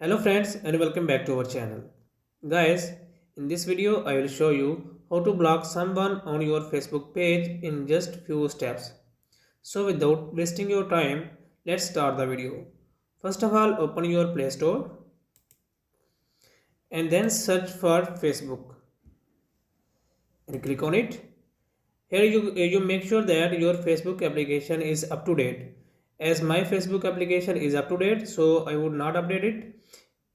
Hello friends and welcome back to our channel. Guys, in this video I will show you how to block someone on your Facebook page in just few steps. So without wasting your time, let's start the video. First of all, open your Play Store and then search for Facebook and click on it. Here you make sure that your Facebook application is up to date. As my Facebook application is up to date, so I would not update it.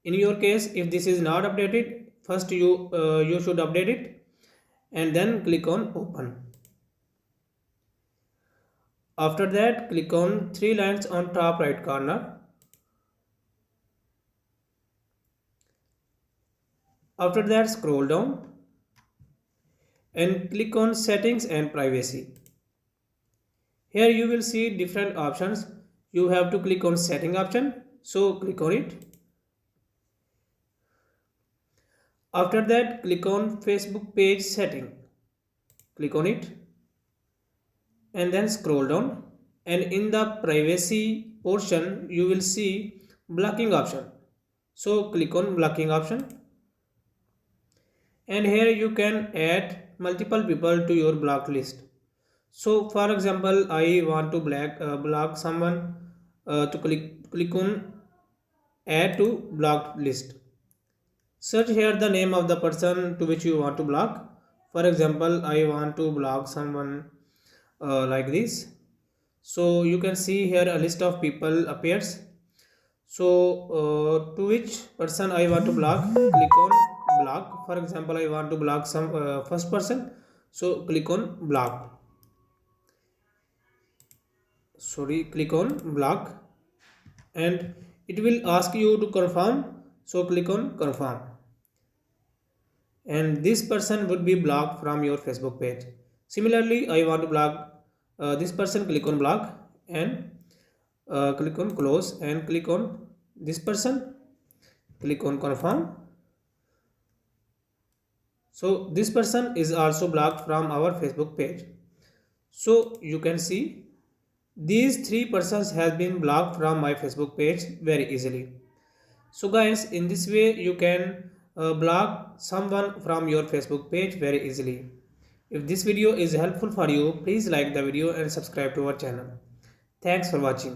In your case, if this is not updated, first you should update it and then click on open. After that, click on three lines on top right corner. After that, scroll down and click on settings and privacy. Here you will see different options. You have to click on setting option, so click on it. After that, click on Facebook page setting. Click on it and then scroll down, and in the privacy portion you will see blocking option. So click on blocking option, and here you can add multiple people to your blocked list. So for example, I want to block someone, to click on add to blocked list. Search here the name of the person to which you want to block. For example, I want to block someone like this. So you can see here a list of people appears. So to which person I want to block, click on block. For example, I want to block some first person, so click on block. Click on block, and it will ask you to confirm, so click on confirm, and this person would be blocked from your Facebook page. Similarly, I want to block this person, click on block and click on close, and click on this person, click on confirm. So this person is also blocked from our Facebook page. So you can see these three persons have been blocked from my Facebook page very easily. So guys, in this way you can block someone from your Facebook page very easily. If this video is helpful for you, please like the video and subscribe to our channel. Thanks for watching.